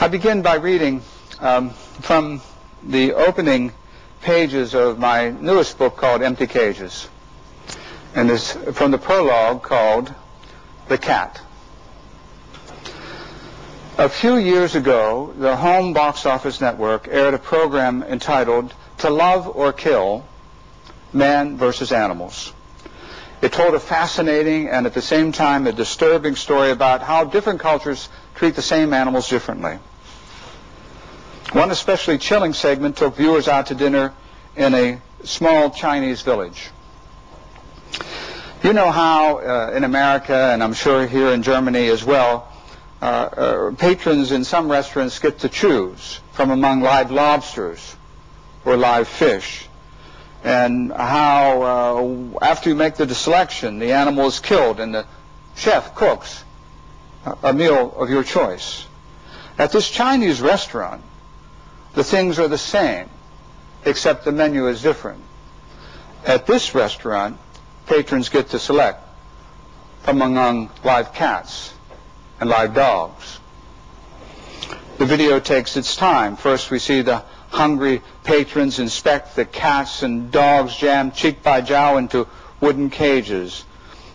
I begin by reading from the opening pages of my newest book called Empty Cages. And this from the prologue called The Cat. A few years ago, the home box office network aired a program entitled To Love or Kill, Man versus Animals. It told a fascinating and at the same time a disturbing story about how different cultures treat the same animals differently. One especially chilling segment took viewers out to dinner in a small Chinese village. You know how in America, and I'm sure here in Germany as well, patrons in some restaurants get to choose from among live lobsters or live fish, and how after you make the selection, the animal is killed and the chef cooks a meal of your choice. At this Chinese restaurant, the things are the same, except the menu is different. At this restaurant, patrons get to select from among live cats and live dogs. The video takes its time. First, we see the hungry patrons inspect the cats and dogs jammed cheek by jowl into wooden cages.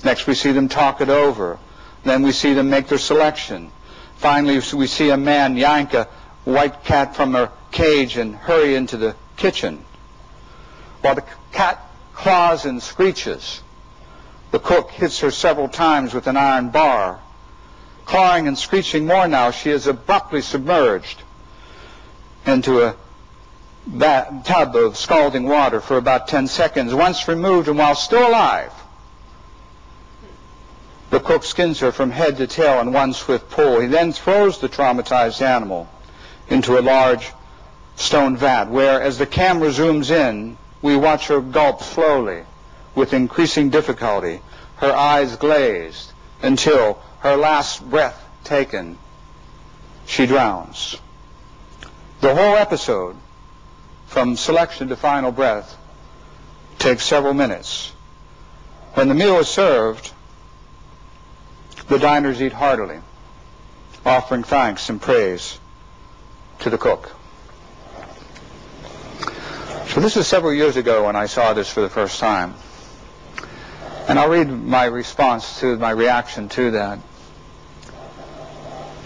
Next, we see them talk it over. Then we see them make their selection. Finally, we see a man yank a white cat from her cage and hurry into the kitchen. While the cat claws and screeches, the cook hits her several times with an iron bar. Clawing and screeching more now, she is abruptly submerged into a tub of scalding water for about 10 seconds. Once removed and while still alive, the cook skins her from head to tail in one swift pull. He then throws the traumatized animal into a large stone vat where, as the camera zooms in, we watch her gulp slowly with increasing difficulty, her eyes glazed, until, her last breath taken, she drowns. The whole episode, from selection to final breath, takes several minutes. When the meal is served, the diners eat heartily, offering thanks and praise to the cook. So this is several years ago when I saw this for the first time. And I'll read my response to my reaction to that.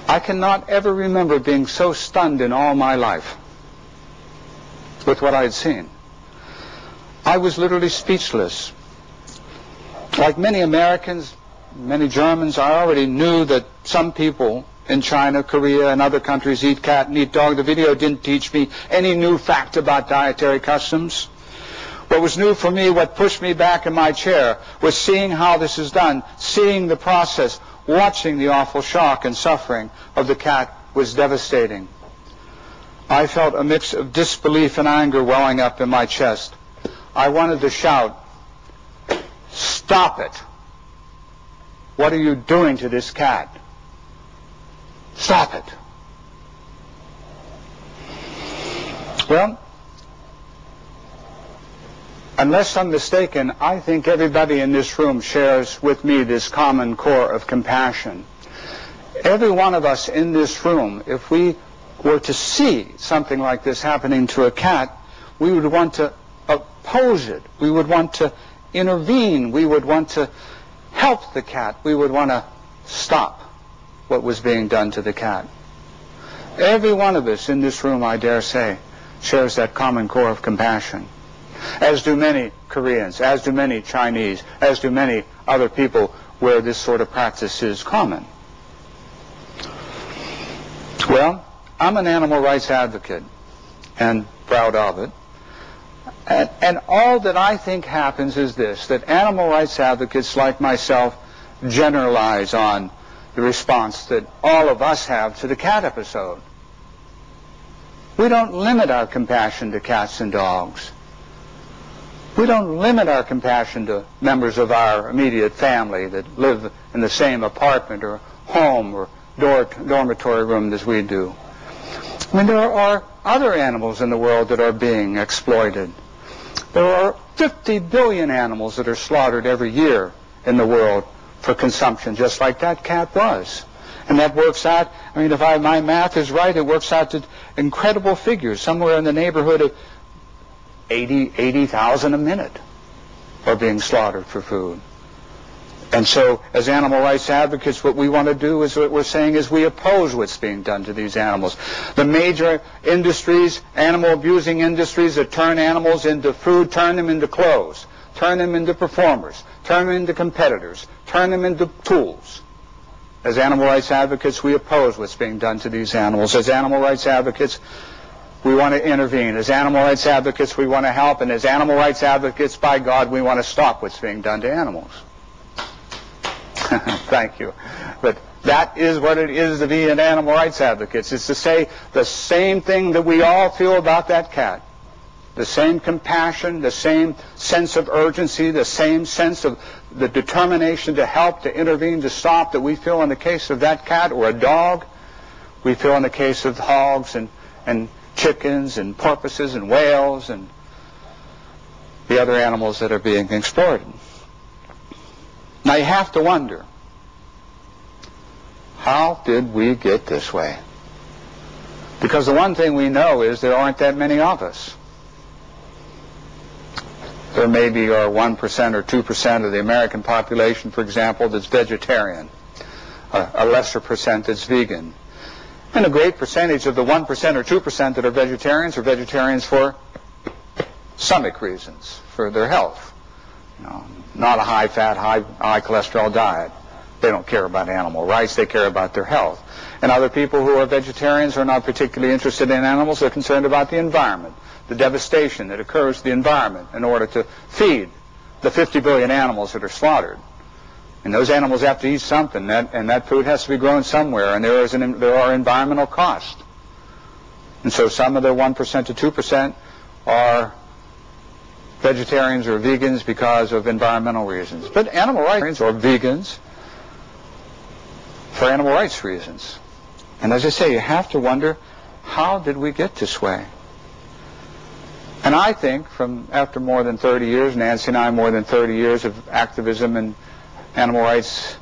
I cannot ever remember being so stunned in all my life with what I had seen. I was literally speechless. Like many Americans, many Germans, I already knew that some people in China, Korea, and other countries eat cat and eat dog. The video didn't teach me any new fact about dietary customs. What was new for me, what pushed me back in my chair, was seeing how this is done, seeing the process, watching the awful shock and suffering of the cat was devastating. I felt a mix of disbelief and anger welling up in my chest. I wanted to shout, "Stop it! What are you doing to this cat? Stop it!" Well, unless I'm mistaken, I think everybody in this room shares with me this common core of compassion. Every one of us in this room, if we were to see something like this happening to a cat, we would want to oppose it. We would want to intervene. We would want to help the cat. We would want to stop what was being done to the cat. Every one of us in this room, I dare say, shares that common core of compassion, as do many Koreans, as do many Chinese, as do many other people where this sort of practice is common. Well, I'm an animal rights advocate and proud of it. And all that I think happens is this, that animal rights advocates like myself generalize on the response that all of us have to the cat episode. We don't limit our compassion to cats and dogs. We don't limit our compassion to members of our immediate family that live in the same apartment or home or dormitory room as we do. I mean, there are other animals in the world that are being exploited. There are 50 billion animals that are slaughtered every year in the world for consumption, just like that cat was. And that works out, I mean, if my math is right, it works out to incredible figures, somewhere in the neighborhood of 80,000 a minute are being slaughtered for food. And so, as animal rights advocates, what we want to do is, what we're saying is, we oppose what's being done to these animals. The major industries, animal abusing industries that turn animals into food, turn them into clothes, turn them into performers, turn them into competitors, turn them into tools. As animal rights advocates, we oppose what's being done to these animals. As animal rights advocates, we want to intervene. As animal rights advocates, we want to help. And as animal rights advocates, by God, we want to stop what's being done to animals. Thank you. But that is what it is to be an animal rights advocate. It's to say the same thing that we all feel about that cat. The same compassion, the same sense of urgency, the same sense of the determination to help, to intervene, to stop that we feel in the case of that cat or a dog. We feel in the case of hogs and chickens and porpoises and whales and the other animals that are being exploited. Now you have to wonder, how did we get this way? Because the one thing we know is there aren't that many of us. There maybe are 1% or 2% of the American population, for example, that's vegetarian, a lesser percent that's vegan. And a great percentage of the 1% or 2% that are vegetarians for stomach reasons, for their health. You know, not a high-fat, high cholesterol diet. They don't care about animal rights. They care about their health. And other people who are vegetarians are not particularly interested in animals. They're concerned about the environment, the devastation that occurs to the environment in order to feed the 50 billion animals that are slaughtered. And those animals have to eat something, and that food has to be grown somewhere, and there are environmental costs. And so some of the 1% to 2% are vegetarians or vegans because of environmental reasons. But animal rights or vegans for animal rights reasons. And as I say, you have to wonder, how did we get this way? And I think after more than 30 years, Nancy and I, more than 30 years of activism and animal rights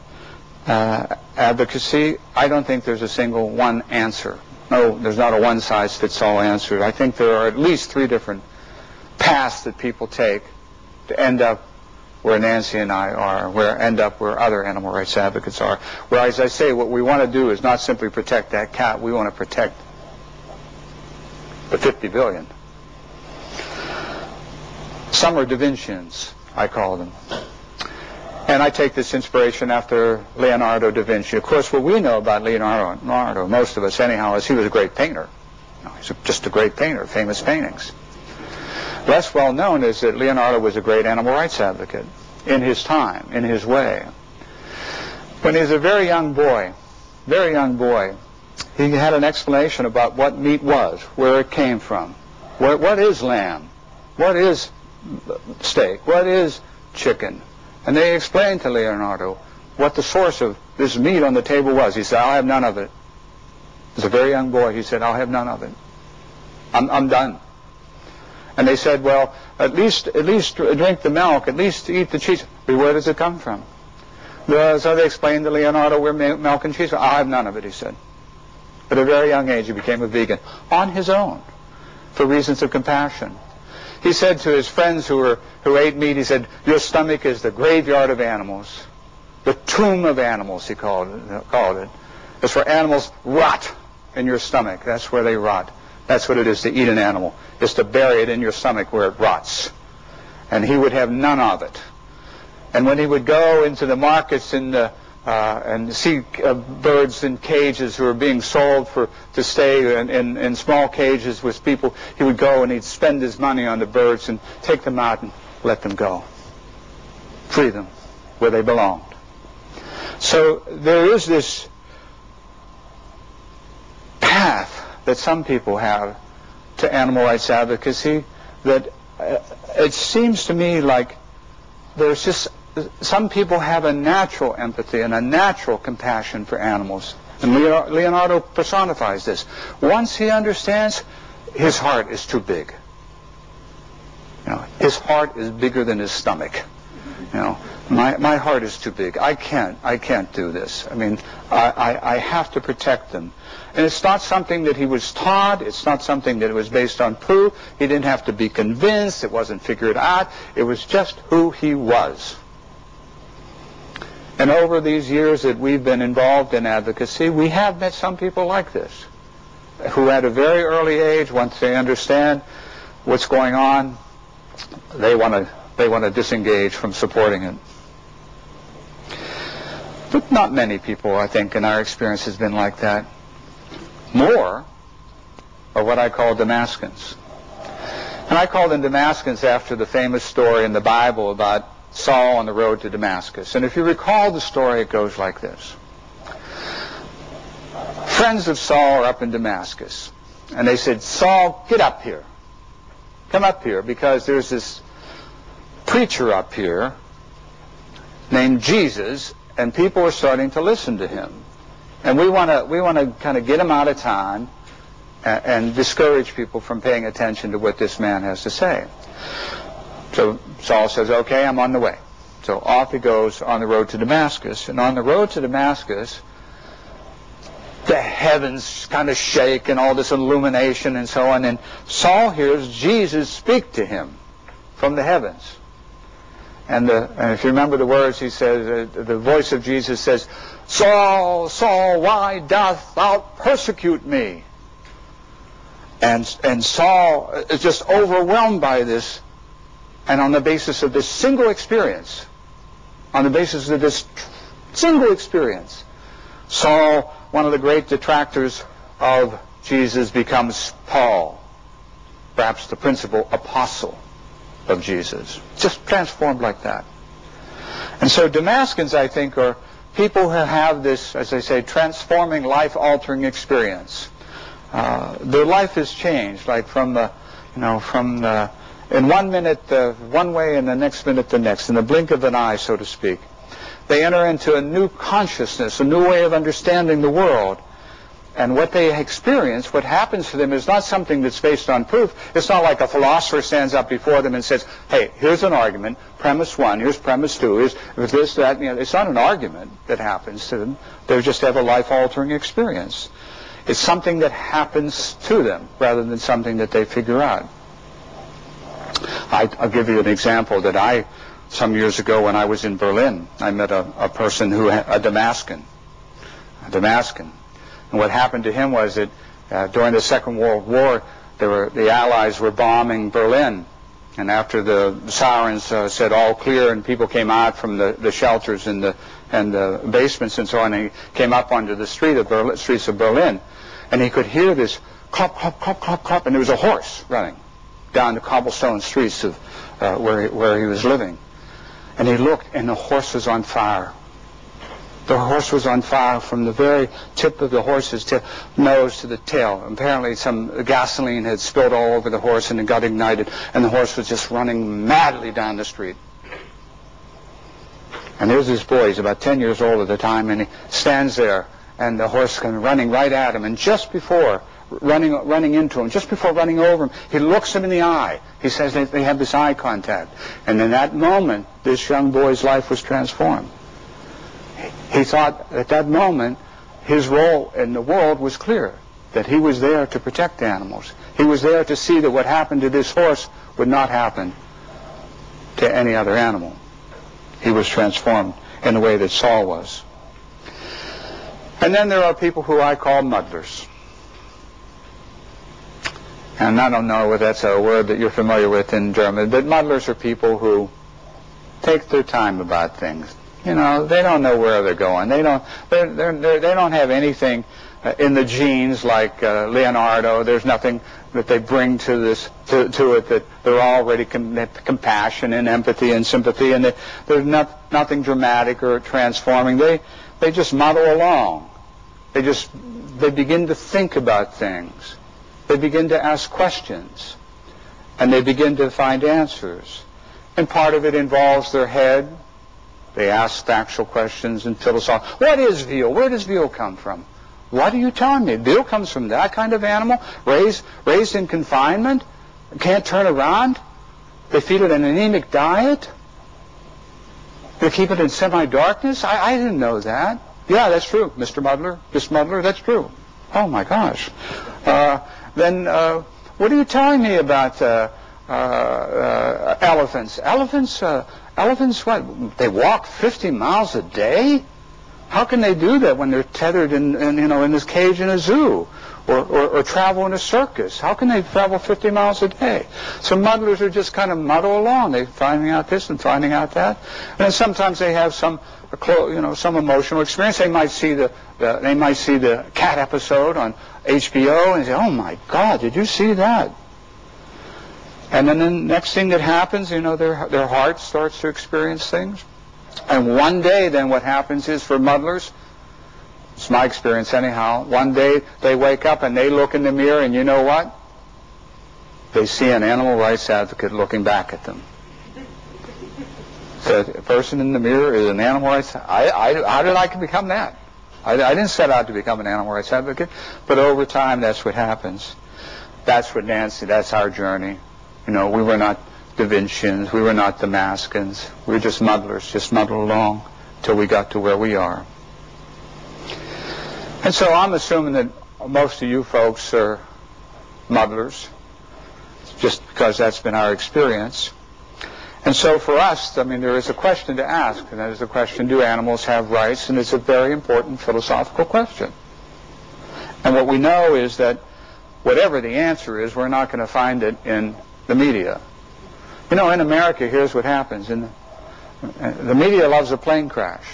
advocacy, I don't think there's a single one answer. No, there's not a one-size-fits-all answer. I think there are at least 3 different paths that people take to end up where Nancy and I are, where other animal rights advocates are. Where, as I say, what we want to do is not simply protect that cat, we want to protect the 50 billion. Some are Da Vincians, I call them. And I take this inspiration after Leonardo da Vinci. Of course, what we know about Leonardo, most of us anyhow, is he was a great painter. He's just a great painter, famous paintings. Less well known is that Leonardo was a great animal rights advocate in his time, in his way. When he was a very young boy, he had an explanation about what meat was, where it came from. What is lamb? What is steak? What is chicken? And they explained to Leonardo what the source of this meat on the table was. He said, I'll have none of it. As a very young boy, he said, I'll have none of it. I'm done. And they said, well, at least drink the milk, at least eat the cheese. But where does it come from? So they explained to Leonardo where milk and cheese are. I'll have none of it, he said. At a very young age, he became a vegan on his own for reasons of compassion. He said to his friends who ate meat, he said, your stomach is the graveyard of animals, the tomb of animals, he called it. It's where animals rot in your stomach. That's where they rot. That's what it is to eat an animal, is to bury it in your stomach where it rots. And he would have none of it. And when he would go into the markets and see birds in cages who are being sold to stay in small cages with people, he would go and he'd spend his money on the birds and take them out and let them go. Free them where they belonged. So there is this path that some people have to animal rights advocacy that it seems to me like there's just some people have a natural empathy and a natural compassion for animals. And Leonardo personifies this. Once he understands, his heart is too big. His heart is bigger than his stomach. You know, my heart is too big. I can't do this. I mean, I have to protect them. And it's not something that he was taught. It's not something that was based on proof. He didn't have to be convinced. It wasn't figured out. It was just who he was. And over these years that we've been involved in advocacy, we have met some people like this, who at a very early age, once they understand what's going on, they want to disengage from supporting it. But not many people, I think, in our experience has been like that. More are what I call Damascus. And I call them Damascus after the famous story in the Bible about Saul on the road to Damascus. And if you recall the story, it goes like this. Friends of Saul are up in Damascus. And they said, Saul, get up here. Come up here, because there's this preacher up here named Jesus, and people are starting to listen to him. And we want to kind of get him out of town and discourage people from paying attention to what this man has to say. So Saul says, okay, I'm on the way. So off he goes on the road to Damascus. And on the road to Damascus, the heavens kind of shake and all this illumination and so on. And Saul hears Jesus speak to him from the heavens. And if you remember the words, he says, the voice of Jesus says, Saul, Saul, why dost thou persecute me? And Saul is just overwhelmed by this. And on the basis of this single experience, Saul, one of the great detractors of Jesus, becomes Paul, perhaps the principal apostle of Jesus. Just transformed like that. And so Damascus, I think, are people who have this, as I say, transforming, life-altering experience. Their life has changed, like in 1 minute one way and the next minute the next, in the blink of an eye, so to speak. They enter into a new consciousness, a new way of understanding the world. And what they experience, what happens to them, is not something that's based on proof. It's not like a philosopher stands up before them and says, hey, here's an argument, premise 1, here's premise 2, here's this, that, it's not an argument that happens to them. They just have a life-altering experience. It's something that happens to them rather than something that they figure out. I'll give you an example that some years ago when I was in Berlin, I met a person a Damascus. And what happened to him was that during the Second World War, the Allies were bombing Berlin. And after the sirens said all clear and people came out from the shelters and the basements and so on, and he came up onto the streets of Berlin, and he could hear this clop, clop, clop, clop, clop, and there was a horse running down the cobblestone streets of where he was living. And he looked, and the horse was on fire. The horse was on fire from the very tip of the horse's nose to the tail. Apparently some gasoline had spilled all over the horse and it got ignited, and the horse was just running madly down the street. And there's this boy, he's about 10 years old at the time, and he stands there, and the horse comes running right at him, and just before running into him, just before running over him, he looks him in the eye. He says they have this eye contact. And in that moment, this young boy's life was transformed. He thought at that moment his role in the world was clear, that he was there to protect animals. He was there to see that what happened to this horse would not happen to any other animal. He was transformed in the way that Saul was. And then there are people who I call muddlers. And I don't know if that's a word that you're familiar with in German, but muddlers are people who take their time about things. They don't know where they're going. They don't have anything in the genes like Leonardo. There's nothing that they bring to it that they're already compassion and empathy and sympathy, and there's nothing dramatic or transforming. They just muddle along. They begin to think about things. They begin to ask questions, and they begin to find answers. And part of it involves their head. They ask factual questions and philosophical. What is veal? Where does veal come from? What are you telling me? Veal comes from that kind of animal, raised in confinement, can't turn around? They feed it an anemic diet? They keep it in semi-darkness? I didn't know that. Yeah, that's true, Mr. Muddler. Miss Muddler, that's true. Oh, my gosh. Then what are you telling me about elephants? Elephants, what? They walk 50 miles a day? How can they do that when they're tethered in this cage in a zoo? Or travel in a circus? How can they travel 50 miles a day? So muddlers are just kind of muddle along. They're finding out this and finding out that. And then sometimes they have some emotional experience. They might see the cat episode on HBO and say, "Oh my God, did you see that?" And then the next thing that happens, their heart starts to experience things. And one day, then what happens is for muddlers, it's my experience anyhow, one day they wake up and they look in the mirror and you know what? They see an animal rights advocate looking back at them. The person in the mirror is an animal rights advocate. How did I become that? I didn't set out to become an animal rights advocate, but over time that's what happens. That's what Nancy, that's our journey. We were not Da Vincians, we were not Damascus. We were just muddlers, just muddled along till we got to where we are. And so I'm assuming that most of you folks are muddlers, just because that's been our experience. And so for us, there is a question to ask, and that is the question, do animals have rights? And it's a very important philosophical question. And what we know is that whatever the answer is, we're not going to find it in the media. In America, here's what happens. The media loves a plane crash.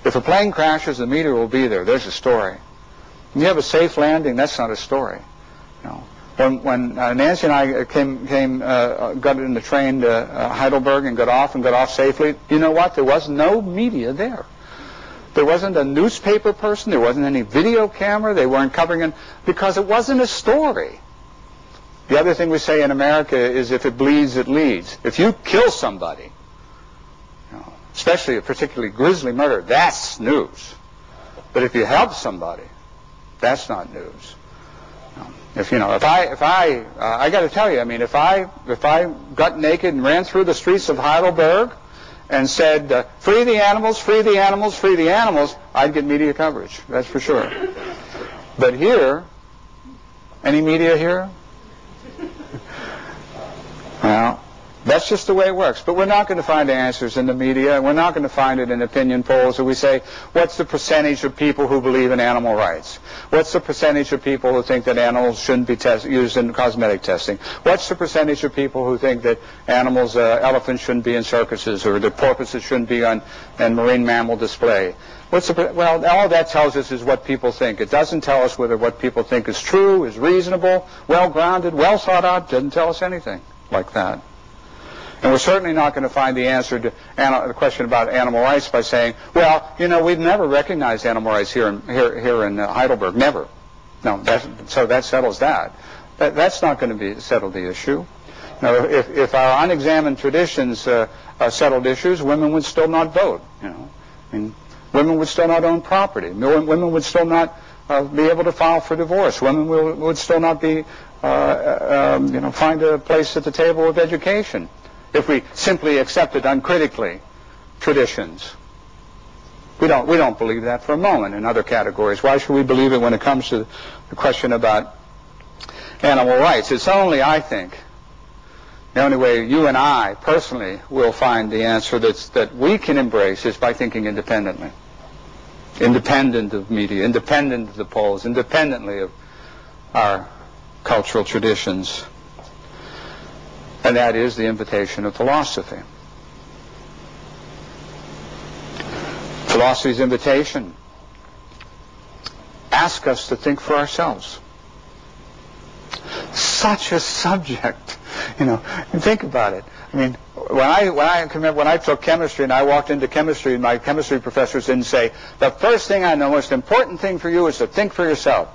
If a plane crashes, the media will be there. There's a story. When you have a safe landing, that's not a story. When Nancy and I got in the train to Heidelberg and got off safely, you know what? There was no media there. There wasn't a newspaper person. There wasn't any video camera. They weren't covering it because it wasn't a story. The other thing we say in America is if it bleeds, it leads. If you kill somebody, especially a particularly grisly murder, that's news. But if you help somebody, that's not news. I got to tell you, if I got naked and ran through the streets of Heidelberg and said, free the animals, free the animals, free the animals, I'd get media coverage, that's for sure. But here, any media here? Well, that's just the way it works. But we're not going to find answers in the media. We're not going to find it in opinion polls where we say, what's the percentage of people who believe in animal rights? What's the percentage of people who think that animals shouldn't be used in cosmetic testing? What's the percentage of people who think that elephants shouldn't be in circuses or that porpoises shouldn't be on marine mammal display? Well, all that tells us is what people think. It doesn't tell us whether what people think is true, is reasonable, well-grounded, well thought out. It doesn't tell us anything like that. And we're certainly not going to find the answer to the question about animal rights by saying, well, we've never recognized animal rights here in Heidelberg. Never. No, so that settles that. That's not going to settle the issue. Now, if our unexamined traditions settled issues, women would still not vote. Women would still not own property. Women would still not be able to file for divorce. Women would still not be find a place at the table of education. If we simply accepted uncritically traditions. We don't believe that for a moment in other categories. Why should we believe it when it comes to the question about animal rights? It's only, I think, the only way you and I personally will find the answer that we can embrace is by thinking independently. Independent of media, independent of the polls, independently of our cultural traditions. And that is the invitation of philosophy. Philosophy's invitation asks us to think for ourselves. Such a subject, think about it. When I took chemistry and I walked into chemistry, and my chemistry professors didn't say, the first thing I know, most important thing for you is to think for yourself.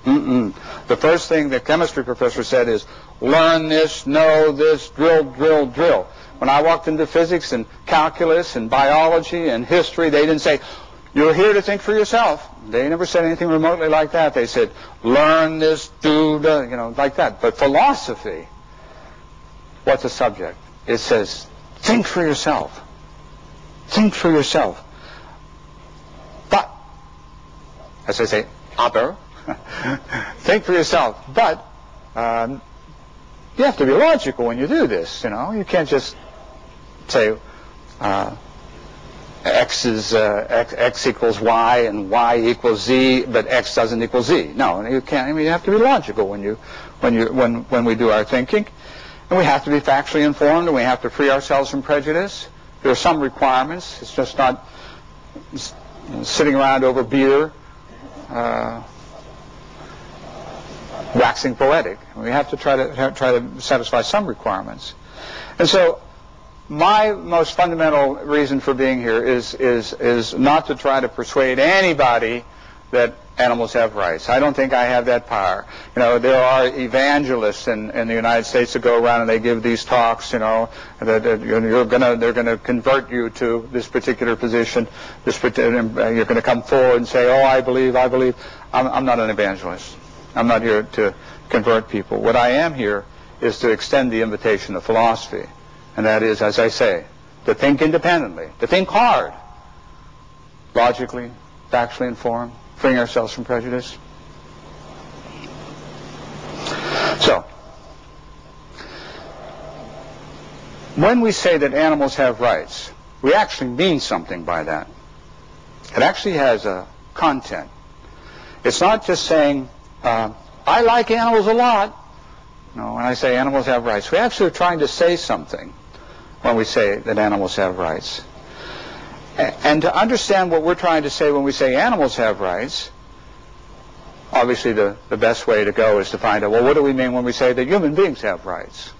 The first thing the chemistry professor said is, learn this, know this, drill, drill, drill. When I walked into physics and calculus and biology and history, they didn't say, you're here to think for yourself. They never said anything remotely like that. They said, learn this, do the, like that. But philosophy, what's the subject? It says, Think for yourself. Think for yourself. But, as I say, aber, think for yourself. But you have to be logical when you do this. You can't just say x equals y and y equals z, but x doesn't equal z. No, you can't. You have to be logical when we do our thinking, and we have to be factually informed, and we have to free ourselves from prejudice. There are some requirements. It's just not sitting around over beer, waxing poetic. We have to try to satisfy some requirements. And so, my most fundamental reason for being here is not to try to persuade anybody that animals have rights. I don't think I have that power. There are evangelists in the United States that go around and they give these talks. That they're going to convert you to this particular position. You're going to come forward and say, "Oh, I believe." I'm not an evangelist. I'm not here to convert people. What I am here is to extend the invitation of philosophy. And that is, as I say, to think independently, to think hard, logically, factually informed, freeing ourselves from prejudice. So, when we say that animals have rights, we actually mean something by that. It actually has a content. It's not just saying, I like animals a lot. No, when I say animals have rights, we actually are trying to say something when we say that animals have rights. And to understand what we're trying to say when we say animals have rights, obviously the best way to go is to find out, well, what do we mean when we say that human beings have rights?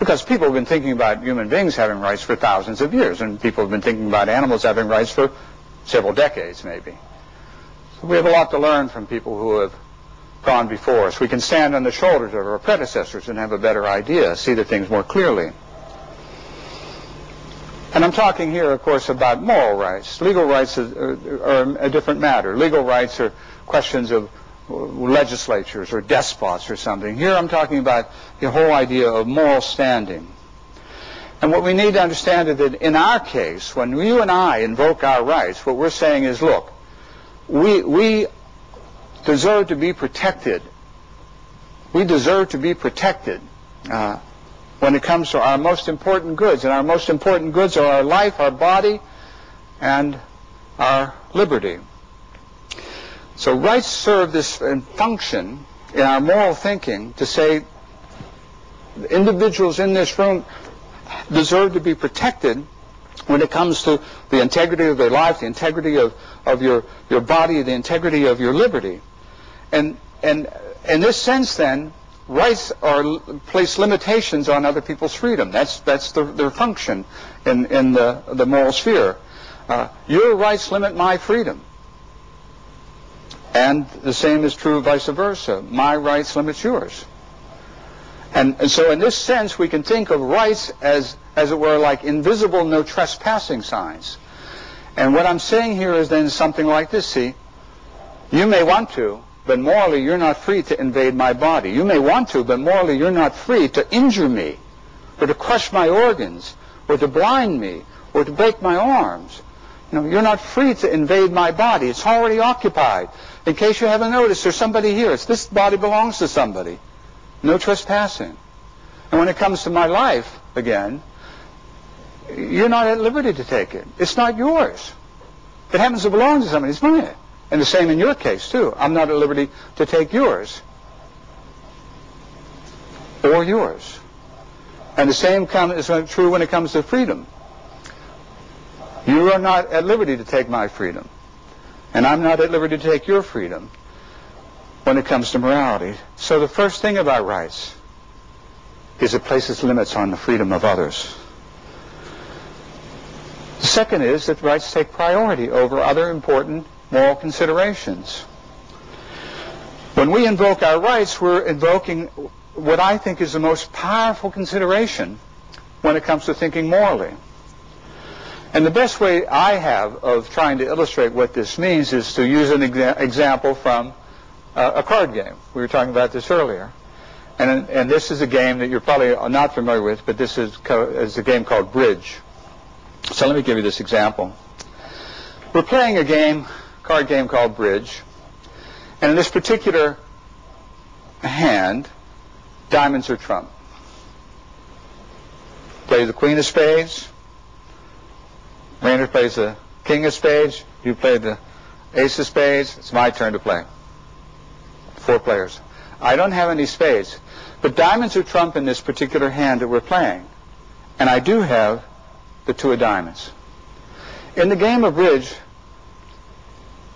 Because people have been thinking about human beings having rights for thousands of years, and people have been thinking about animals having rights for several decades, maybe. So we have a lot to learn from people who have gone before us. We can stand on the shoulders of our predecessors and have a better idea, see the things more clearly. And I'm talking here, of course, about moral rights. Legal rights are a different matter. Legal rights are questions of legislatures or despots or something. Here I'm talking about the whole idea of moral standing. And what we need to understand is that in our case, when you and I invoke our rights, what we're saying is, look, we deserve to be protected. We deserve to be protected when it comes to our most important goods. And our most important goods are our life, our body, and our liberty. So rights serve this function in our moral thinking to say individuals in this room deserve to be protected when it comes to the integrity of their life, the integrity of your body, the integrity of your liberty. And in this sense, then, rights place limitations on other people's freedom. That's their function in the moral sphere. Your rights limit my freedom. And the same is true vice versa. My rights limit yours. And so in this sense, we can think of rights as it were, like invisible no trespassing signs. And what I'm saying here is then something like this, see, you may want to, but morally you're not free to invade my body. You may want to, but morally you're not free to injure me, or to crush my organs, or to blind me, or to break my arms. You're not free to invade my body. It's already occupied. In case you haven't noticed, there's somebody here. This body belongs to somebody. No trespassing. And when it comes to my life, again, you're not at liberty to take it. It's not yours. It happens to belong to somebody. It's mine. And the same in your case, too. I'm not at liberty to take yours. Or yours. And the same is true when it comes to freedom. You are not at liberty to take my freedom. And I'm not at liberty to take your freedom when it comes to morality. So the first thing about rights is it places limits on the freedom of others. The second is that rights take priority over other important moral considerations. When we invoke our rights, we're invoking what I think is the most powerful consideration when it comes to thinking morally. And the best way I have of trying to illustrate what this means is to use an example from a card game. We were talking about this earlier. And this is a game that you're probably not familiar with, but this is a game called bridge. So let me give you this example. We're playing a card game called bridge, and in this particular hand, diamonds are trump. Play the queen of spades. Rainer plays the king of spades. You play the ace of spades. It's my turn to play. 4 players. I don't have any spades, but diamonds are trump in this particular hand that we're playing, and I do have the 2 of diamonds. In the game of bridge,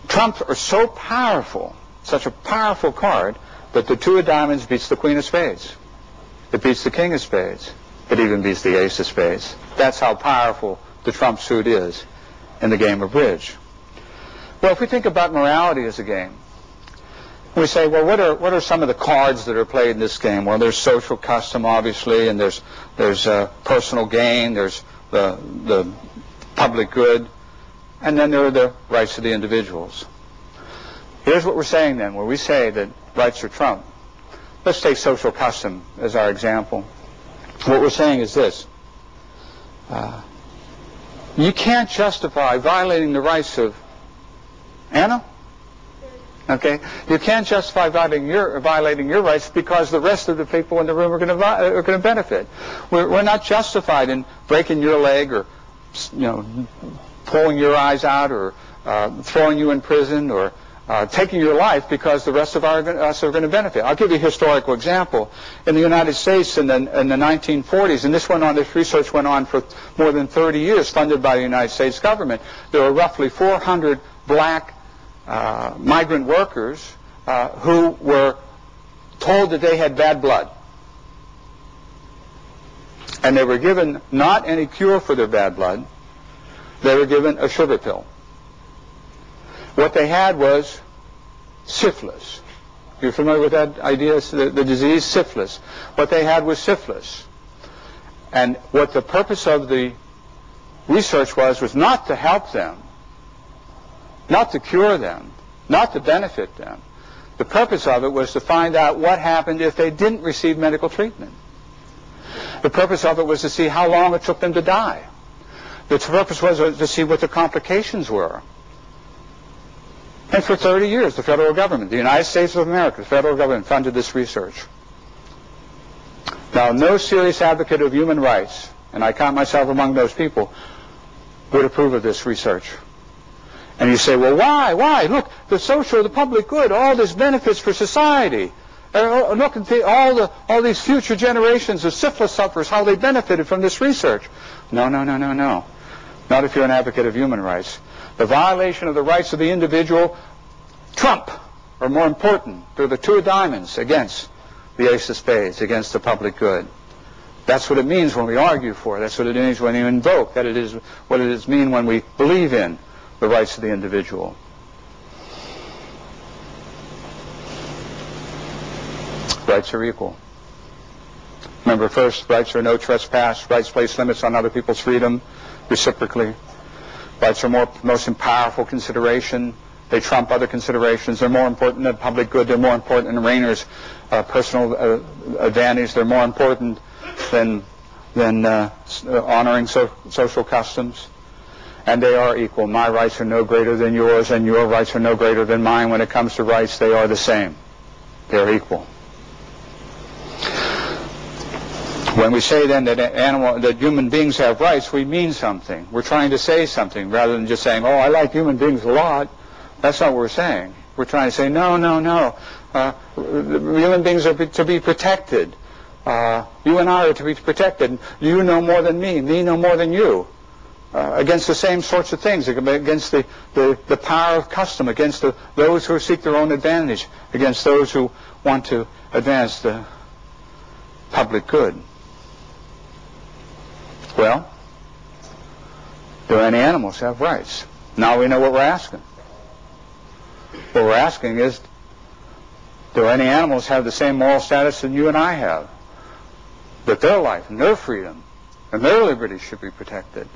trumps are so powerful, such a powerful card, that the 2 of diamonds beats the queen of spades. It beats the king of spades. It even beats the ace of spades. That's how powerful the trump suit is in the game of bridge. Well, if we think about morality as a game, we say, well, what are some of the cards that are played in this game? Well, there's social custom, obviously, and there's personal gain, there's the public good, and then there are the rights of the individuals. Here's what we're saying then, where we say that rights are trump. Let's take social custom as our example. What we're saying is this. You can't justify violating the rights of Anna. Okay? You can't justify violating your rights because the rest of the people in the room are going to benefit. We're not justified in breaking your leg or, pulling your eyes out or throwing you in prison or taking your life because the rest of us are going to benefit. I'll give you a historical example. In the United States in the 1940s, and this research went on for more than 30 years, funded by the United States government, there were roughly 400 black migrant workers who were told that they had bad blood. And they were given not any cure for their bad blood. They were given a sugar pill. What they had was syphilis. You're familiar with that idea, the disease syphilis? What they had was syphilis. And what the purpose of the research was not to help them, not to cure them, not to benefit them. The purpose of it was to find out what happened if they didn't receive medical treatment. The purpose of it was to see how long it took them to die. The purpose was to see what the complications were. And for 30 years, the federal government, the United States of America, the federal government funded this research. Now, no serious advocate of human rights, and I count myself among those people, would approve of this research. And you say, well, why? Why? Look, the social, the public good, all these benefits for society. Look at all these future generations of syphilis sufferers, how they benefited from this research. No. Not if you're an advocate of human rights. The violation of the rights of the individual, trump, are more important. They're the 2 of diamonds against the ace of spades, against the public good. That's what it means when we argue for it. That's what it means when you invoke. That it is what it means when we believe in the rights of the individual. Rights are equal. Remember, first, rights are no trespass. Rights place limits on other people's freedom reciprocally. Rights are most powerful consideration. They trump other considerations. They're more important than public good. They're more important than Rainer's personal advantage. They're more important than honoring social customs. And they are equal. My rights are no greater than yours, and your rights are no greater than mine. When it comes to rights, they are the same. They're equal. When we say then that human beings have rights, we mean something. We're trying to say something rather than just saying, oh, I like human beings a lot. That's not what we're saying. We're trying to say, no. Human beings are to be protected. You and I are to be protected. You know more than me know more than you. Against the same sorts of things, against the power of custom, against those who seek their own advantage, against those who want to advance the public good. Well, do any animals have rights? Now we know what we're asking. What we're asking is, do any animals have the same moral status that you and I have? That their life and their freedom and their liberty should be protected.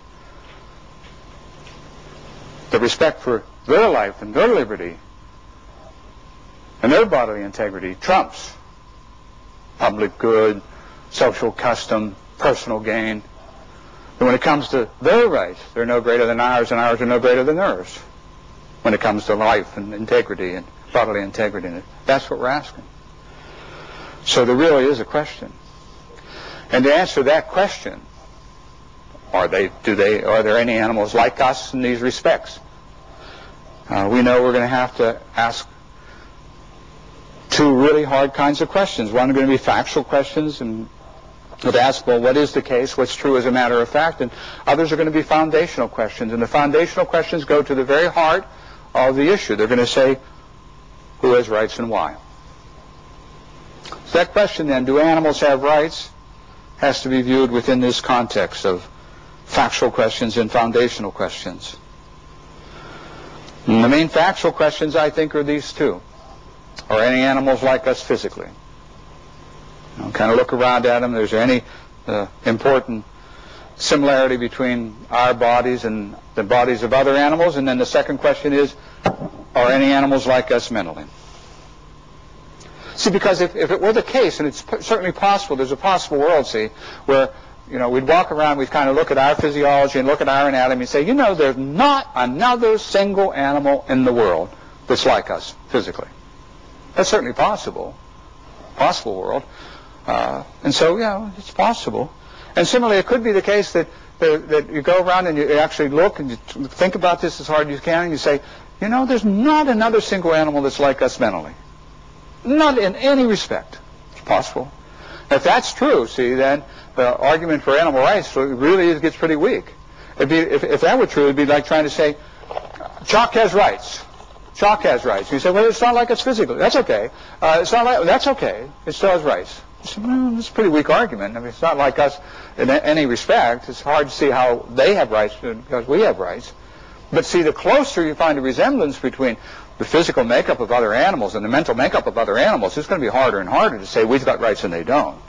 The respect for their life and their liberty and their bodily integrity trumps public good, social custom, personal gain. And when it comes to their rights, they're no greater than ours, and ours are no greater than theirs. When it comes to life and integrity and bodily integrity, that's what we're asking. So there really is a question. And to answer that question, are there any animals like us in these respects? We know we're going to have to ask two really hard kinds of questions. One are going to be factual questions, and we'll ask, well, what is the case? What's true as a matter of fact? And others are going to be foundational questions. And the foundational questions go to the very heart of the issue. They're going to say, who has rights and why? So that question then, do animals have rights, has to be viewed within this context of factual questions and foundational questions. And the main factual questions, I think, are these two. Are any animals like us physically? Kind of look around at them. Is there any important similarity between our bodies and the bodies of other animals? And then the second question is, are any animals like us mentally? See, because if it were the case, and it's certainly possible, there's a possible world, see, where, we'd walk around, we'd kind of look at our physiology and look at our anatomy and say, there's not another single animal in the world that's like us physically. That's certainly possible. Possible world. And so, it's possible. And similarly, it could be the case that you go around and you actually look and you think about this as hard as you can, and you say, there's not another single animal that's like us mentally. Not in any respect. It's possible. If that's true, see, then the argument for animal rights really gets pretty weak. If that were true, it'd be like trying to say, chalk has rights. Chalk has rights. You say, well, it's not like us physically. That's okay. That's okay. It still has rights. It's a pretty weak argument. I mean, it's not like us in any respect. It's hard to see how they have rights because we have rights. But see, the closer you find a resemblance between the physical makeup of other animals and the mental makeup of other animals, it's going to be harder and harder to say we've got rights and they don't.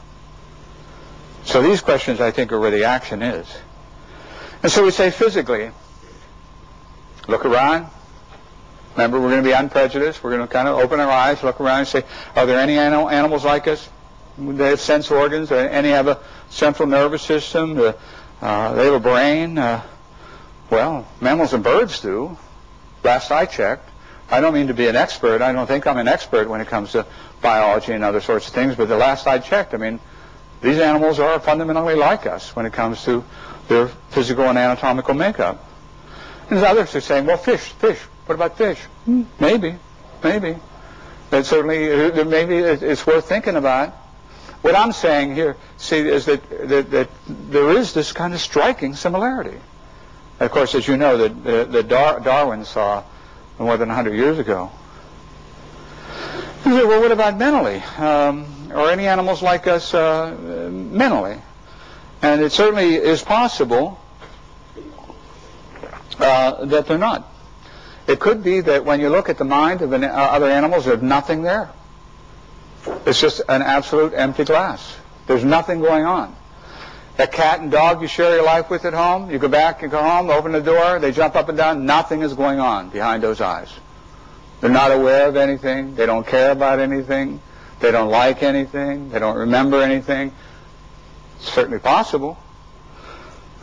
So these questions, I think, are where the action is. And so we say physically, look around. Remember, we're going to be unprejudiced. We're going to kind of open our eyes, look around and say, are there any animals like us? They have sense organs. Any have a central nervous system? They have a brain. Well, mammals and birds do. Last I checked. I don't mean to be an expert. I don't think I'm an expert when it comes to biology and other sorts of things, but the last I checked, these animals are fundamentally like us when it comes to their physical and anatomical makeup. And others are saying, well, fish. What about fish? Maybe. That certainly, maybe it's worth thinking about. What I'm saying here, see, is that there is this kind of striking similarity. Of course, as you know, that Darwin saw more than 100 years ago. You say, well, what about mentally? Are any animals like us mentally? And it certainly is possible that they're not. It could be that when you look at the mind of other animals, there's nothing there. It's just an absolute empty glass. There's nothing going on. That cat and dog you share your life with at home, you go back, you go home, open the door, they jump up and down, nothing is going on behind those eyes. They're not aware of anything, they don't care about anything, they don't like anything, they don't remember anything. It's certainly possible.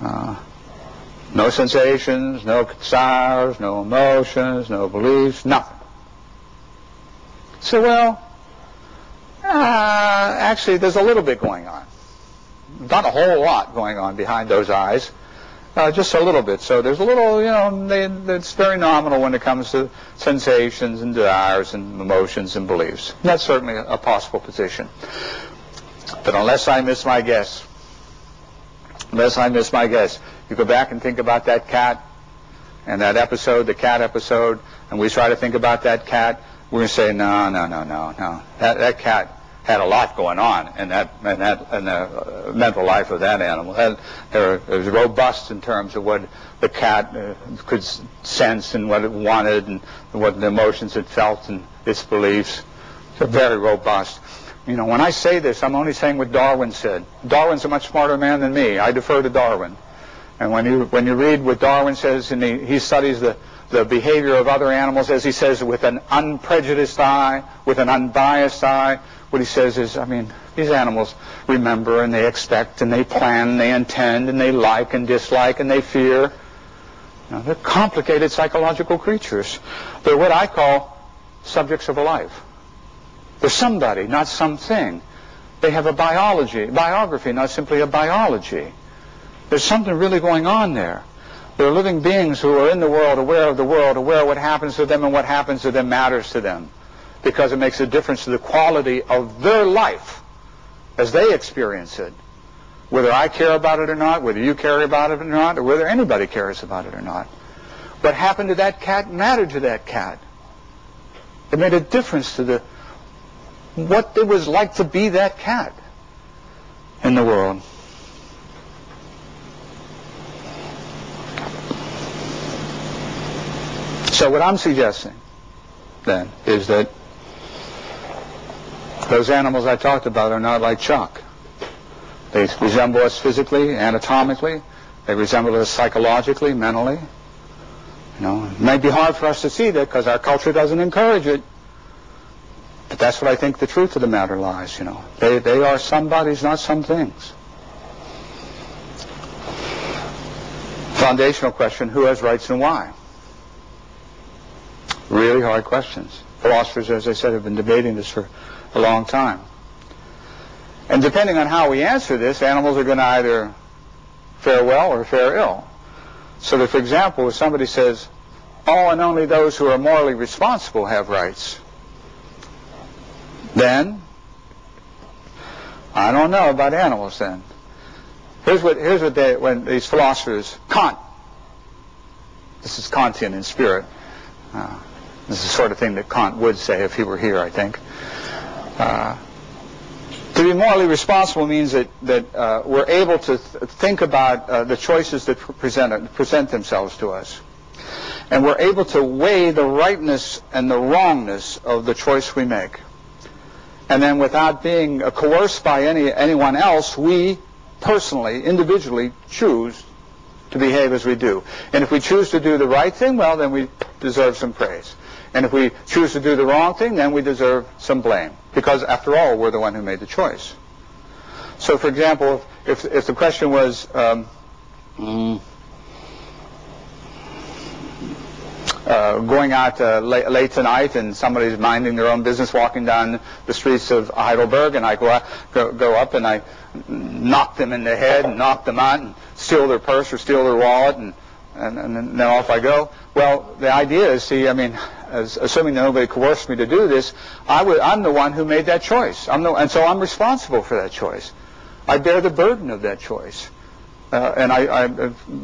No sensations, no desires, no emotions, no beliefs, nothing. So, well, actually there's a little bit going on. Not a whole lot going on behind those eyes, just a little bit. So there's a little, it's very nominal when it comes to sensations and desires and emotions and beliefs. And that's certainly a possible position. But unless I miss my guess, you go back and think about that cat and that episode, the cat episode, and we try to think about that cat, we're going to say, no. That cat had a lot going on in the mental life of that animal. It was robust in terms of what the cat could sense and what it wanted and what the emotions it felt and its beliefs. It's very robust. When I say this, I'm only saying what Darwin said. Darwin's a much smarter man than me. I defer to Darwin. And when you read what Darwin says, and he studies the behavior of other animals, as he says, with an unprejudiced eye, with an unbiased eye, what he says is, These animals remember and they expect and they plan and they intend and they like and dislike and they fear. They're complicated psychological creatures. They're what I call subjects of a life. They're somebody, not something. They have a biography, not simply a biology. There's something really going on there. They're living beings who are in the world, aware of what happens to them, and what happens to them matters to them, because it makes a difference to the quality of their life as they experience it. Whether I care about it or not, whether you care about it or not, or whether anybody cares about it or not. What happened to that cat mattered to that cat. It made a difference to what it was like to be that cat in the world. So what I'm suggesting, then, is that those animals I talked about are not like Chuck. They resemble us physically, anatomically. They resemble us psychologically, mentally. It may be hard for us to see that because our culture doesn't encourage it. But that's what I think the truth of the matter lies, They are some bodies, not some things. Foundational question, who has rights and why? Really hard questions. Philosophers, as I said, have been debating this for a long time. And depending on how we answer this, animals are going to either fare well or fare ill. So that, for example, if somebody says, all and only those who are morally responsible have rights, then I don't know about animals then. Here's what when these philosophers, Kant, this is Kantian in spirit, this is the sort of thing that Kant would say if he were here, I think. To be morally responsible means that we're able to think about the choices that present themselves to us. And we're able to weigh the rightness and the wrongness of the choice we make. And then without being coerced by anyone else, we personally, individually, choose to behave as we do. And if we choose to do the right thing, well, then we deserve some praise. And if we choose to do the wrong thing, then we deserve some blame. Because, after all, we're the one who made the choice. So, for example, if the question was, going out late tonight and somebody's minding their own business walking down the streets of Heidelberg, and I go up and I knock them in the head and knock them out and steal their purse or steal their wallet and then off I go. Well, the idea is, assuming that nobody coerced me to do this, I'm the one who made that choice. And so I'm responsible for that choice. I bear the burden of that choice. And I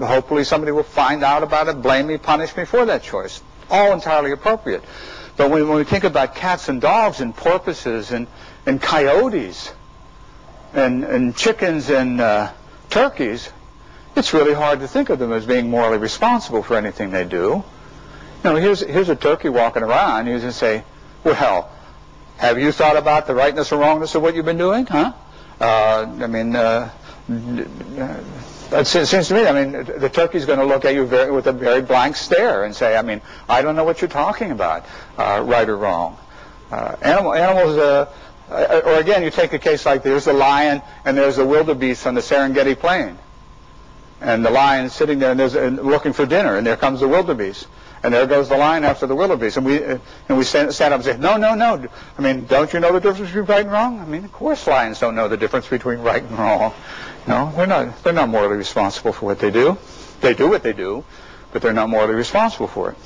hopefully somebody will find out about it, blame me, punish me for that choice. All entirely appropriate. But when we think about cats and dogs and porpoises and coyotes and chickens and turkeys, it's really hard to think of them as being morally responsible for anything they do. Here's a turkey walking around. You just say, well, have you thought about the rightness or wrongness of what you've been doing? Huh? It seems to me, the turkey's going to look at you with a very blank stare and say, I don't know what you're talking about, right or wrong. Animals, or again, you take a case like there's a lion and there's a wildebeest on the Serengeti plain. And the lion's sitting there and looking for dinner, and there comes the wildebeest. And there goes the lion after the wildebeest. And we stand up and say, no. Don't you know the difference between right and wrong? Of course lions don't know the difference between right and wrong. No, they're not morally responsible for what they do. They do what they do, but they're not morally responsible for it.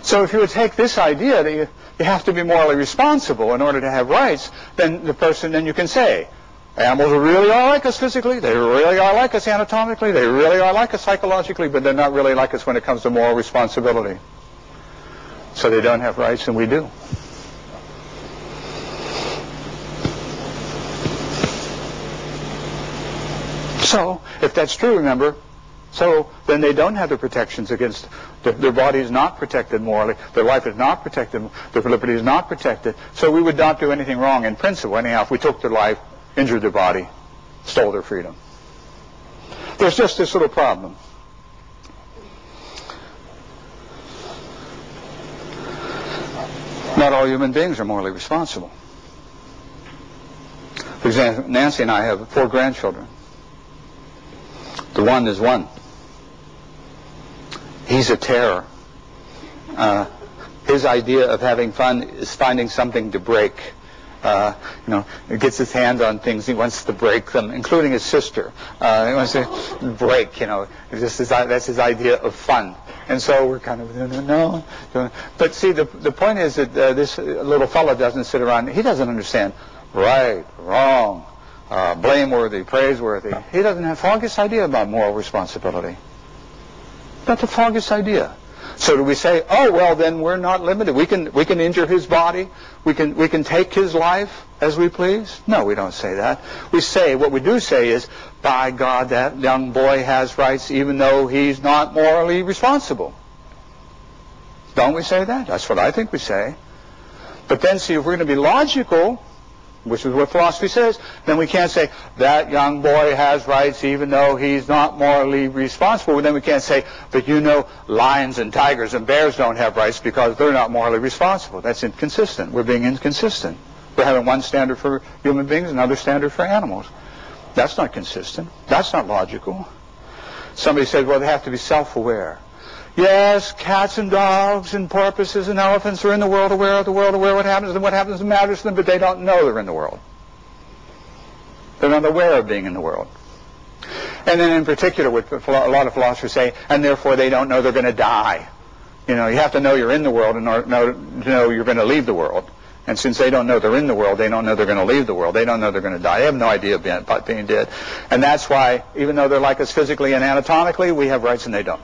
So if you would take this idea that you have to be morally responsible in order to have rights, then you can say, animals really are like us physically, they really are like us anatomically, they really are like us psychologically, but they're not really like us when it comes to moral responsibility. So they don't have rights and we do. So, if that's true, remember, then they don't have the protections against, their body is not protected morally, their life is not protected, their liberty is not protected, so we would not do anything wrong in principle. Anyhow, if we took their life, injured their body, stole their freedom. There's just this little problem. Not all human beings are morally responsible. For example, Nancy and I have 4 grandchildren. The one is one. He's a terror. His idea of having fun is finding something to break. He gets his hands on things. He wants to break them, including his sister. He wants to break. That's his idea of fun. And so we're kind of no. But see, the point is that this little fellow doesn't sit around. He doesn't understand right, wrong, blameworthy, praiseworthy. He doesn't have the foggiest idea about moral responsibility. Not the foggiest idea. So do we say, oh, well, then we're not limited. We can injure his body. We can take his life as we please? No, we don't say that. What we do say is, by God, that young boy has rights even though he's not morally responsible. Don't we say that? That's what I think we say. But then, see, if we're going to be logical, which is what philosophy says, then we can't say that young boy has rights even though he's not morally responsible. Then we can't say, but lions and tigers and bears don't have rights because they're not morally responsible. That's inconsistent. We're being inconsistent. We're having one standard for human beings, another standard for animals. That's not consistent. That's not logical. Somebody said, well, they have to be self-aware. Yes, cats and dogs and porpoises and elephants are in the world, aware of the world, aware what happens matters to them, but they don't know they're in the world. They're not aware of being in the world. And then in particular, what a lot of philosophers say, and therefore they don't know they're going to die. You have to know you're in the world in order to know you're going to leave the world. And since they don't know they're in the world, they don't know they're going to leave the world. They don't know they're going to die. They have no idea about being dead. And that's why, even though they're like us physically and anatomically, we have rights and they don't.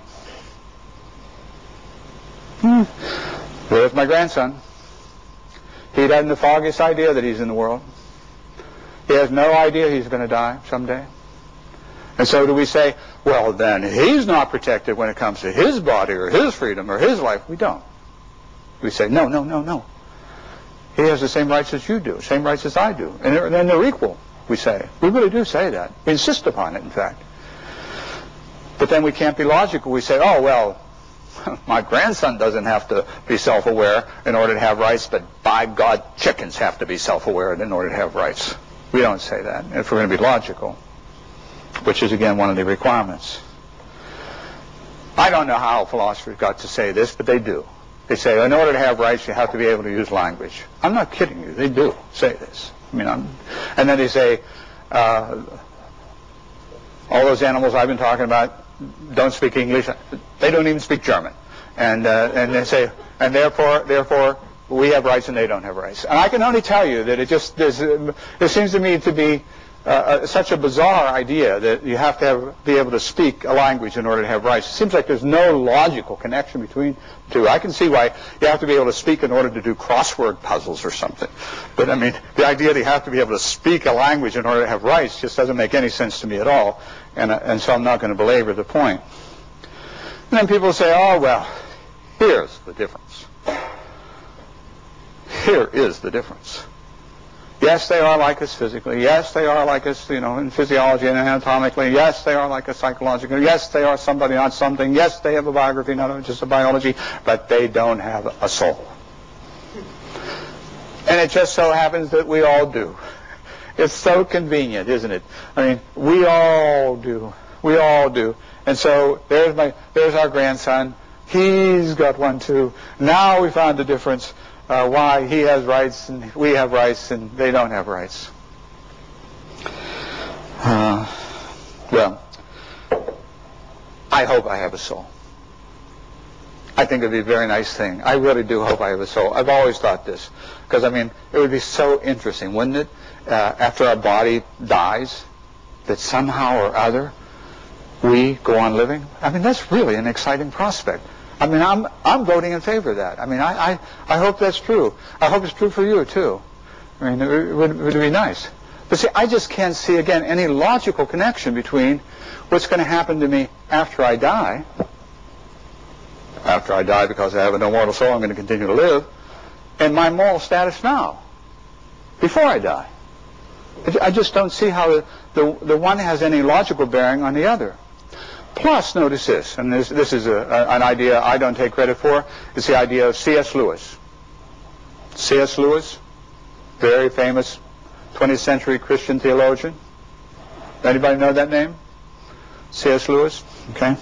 Where's my grandson? He doesn't have the foggiest idea that he's in the world. He has no idea he's going to die someday. And so do we say, well, then he's not protected when it comes to his body or his freedom or his life? We don't. We say, no. He has the same rights as you do, same rights as I do. And then they're equal, we say. We really do say that. We insist upon it, in fact. But then we can't be logical. We say, oh, well, my grandson doesn't have to be self-aware in order to have rights, but by God, chickens have to be self-aware in order to have rights. We don't say that if we're going to be logical, which is, again, one of the requirements. I don't know how philosophers got to say this, but they do. They say, in order to have rights, you have to be able to use language. I'm not kidding you. They do say this. And then they say, all those animals I've been talking about don't speak English. They don't even speak German. And they say, and therefore, we have rights and they don't have rights. And I can only tell you that it seems to me to be such a bizarre idea that you have to be able to speak a language in order to have rights. It seems like there's no logical connection between the two. I can see why you have to be able to speak in order to do crossword puzzles or something. But the idea that you have to be able to speak a language in order to have rights just doesn't make any sense to me at all. And so I'm not going to belabor the point. And then people say, oh, well, here's the difference. Here is the difference. Yes, they are like us physically. Yes, they are like us, in physiology and anatomically. Yes, they are like us psychologically. Yes, they are somebody, not something. Yes, they have a biography, not just a biology. But they don't have a soul. And it just so happens that we all do. It's so convenient, isn't it? We all do. We all do. And so there's our grandson. He's got one too. Now we found the difference. Why he has rights and we have rights and they don't have rights. Well, I hope I have a soul. I think it would be a very nice thing. I really do hope I have a soul. I've always thought this. Because, it would be so interesting, wouldn't it, after our body dies, that somehow or other we go on living? That's really an exciting prospect. I'm voting in favor of that. I hope that's true. I hope it's true for you, too. It would be nice. But see, I just can't see, again, any logical connection between what's going to happen to me after I die. After I die, because I have an immortal soul, I'm going to continue to live, and my moral status now, before I die. I just don't see how the one has any logical bearing on the other. Plus, notice this, and this is an idea I don't take credit for. It's the idea of C.S. Lewis. C.S. Lewis, very famous 20th century Christian theologian. Anybody know that name? C.S. Lewis? Okay.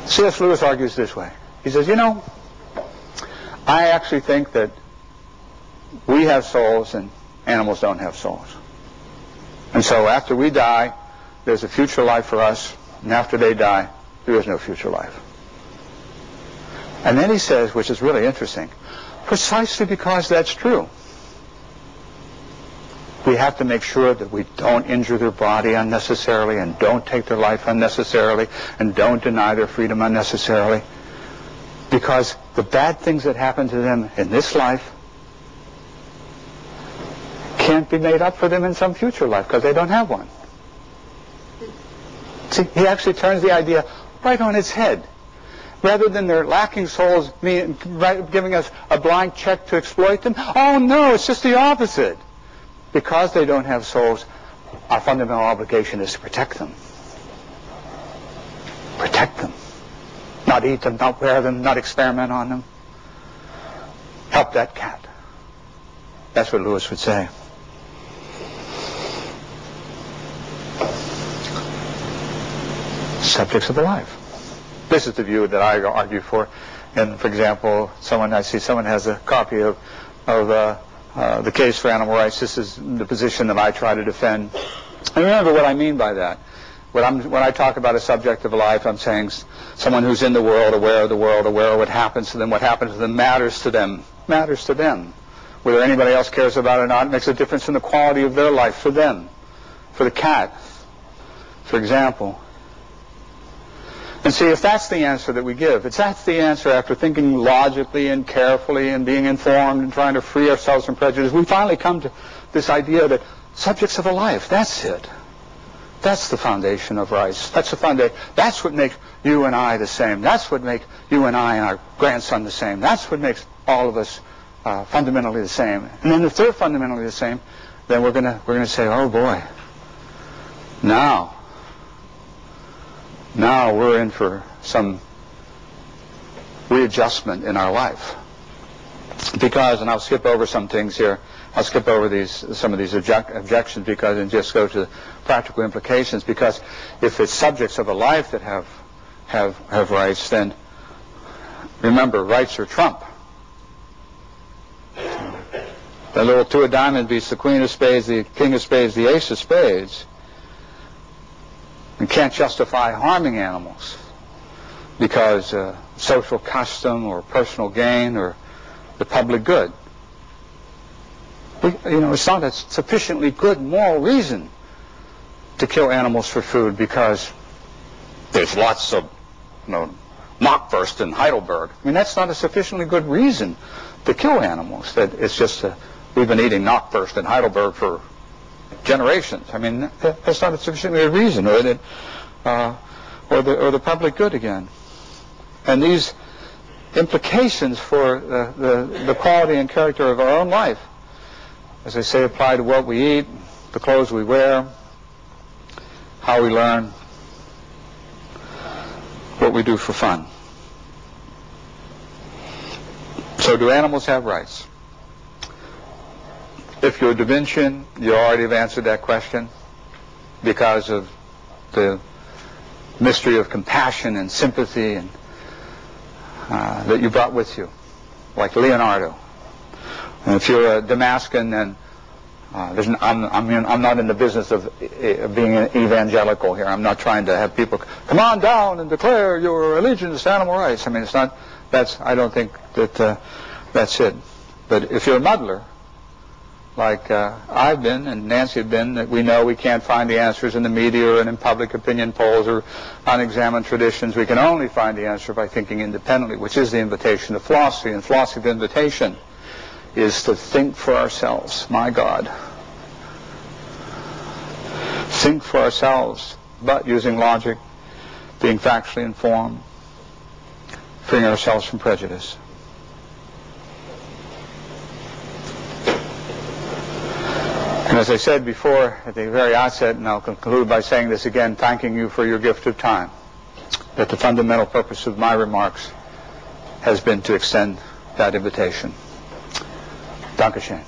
C.S. Lewis argues this way. He says, you know, I actually think that we have souls and animals don't have souls. And so after we die, there's a future life for us, and after they die, there is no future life. And then he says, which is really interesting, precisely because that's true, we have to make sure that we don't injure their body unnecessarily and don't take their life unnecessarily and don't deny their freedom unnecessarily, because the bad things that happen to them in this life can't be made up for them in some future life because they don't have one. See, he actually turns the idea right on its head. Rather than their lacking souls giving us a blank check to exploit them, oh no, it's just the opposite. Because they don't have souls, our fundamental obligation is to protect them. Protect them. Not eat them, not wear them, not experiment on them. Help that cat. That's what Lewis would say. Subjects of the life. This is the view that I argue for. And for example, I see someone has a copy of the case for animal rights. This is the position that I try to defend. And remember what I mean by that. When I talk about a subject of a life, I'm saying someone who's in the world, aware of what happens to them. What happens to them matters to them. Matters to them. Whether anybody else cares about it or not, it makes a difference in the quality of their life for them. For the cat, for example. And see, if that's the answer that we give, if that's the answer after thinking logically and carefully and being informed and trying to free ourselves from prejudice, we finally come to this idea that subjects of a life, that's it. That's the foundation of rights. That's the foundation. That's what makes you and I the same. That's what makes you and I and our grandson the same. That's what makes all of us fundamentally the same. And then if they're fundamentally the same, then we're gonna say, oh boy, now we're in for some readjustment in our life. Because, and I'll skip over some things here, I'll skip over some of these objections and just go to practical implications, because if it's subjects of a life that have rights, then remember, rights are trump. The little two of diamonds beats the queen of spades, the king of spades, the ace of spades. You can't justify harming animals because social custom or personal gain or the public good. It's not a sufficiently good moral reason to kill animals for food because there's lots of, knockwurst in Heidelberg. I mean, that's not a sufficiently good reason to kill animals. That it's just we've been eating knockwurst in Heidelberg for generations. I mean, that's not a sufficiently good reason, or the public good again. And these implications for the quality and character of our own life, as I say, apply to what we eat, the clothes we wear, how we learn, what we do for fun. So do animals have rights? If you're a Da Vincian, you already have answered that question because of the mystery of compassion and sympathy and that you brought with you, like Leonardo. And if you're a Damascus, then I'm not in the business of being evangelical here. I'm not trying to have people come on down and declare your allegiance to animal rights. I mean, it's not. I don't think that that's it. But if you're a muddler, like I've been and Nancy have been, that we know we can't find the answers in the media or in public opinion polls or unexamined traditions. We can only find the answer by thinking independently, which is the invitation of philosophy. And philosophy's invitation is to think for ourselves. My God. Think for ourselves, but using logic, being factually informed, freeing ourselves from prejudice. And as I said before at the very outset, and I'll conclude by saying this again, thanking you for your gift of time, that the fundamental purpose of my remarks has been to extend that invitation. Danke schön.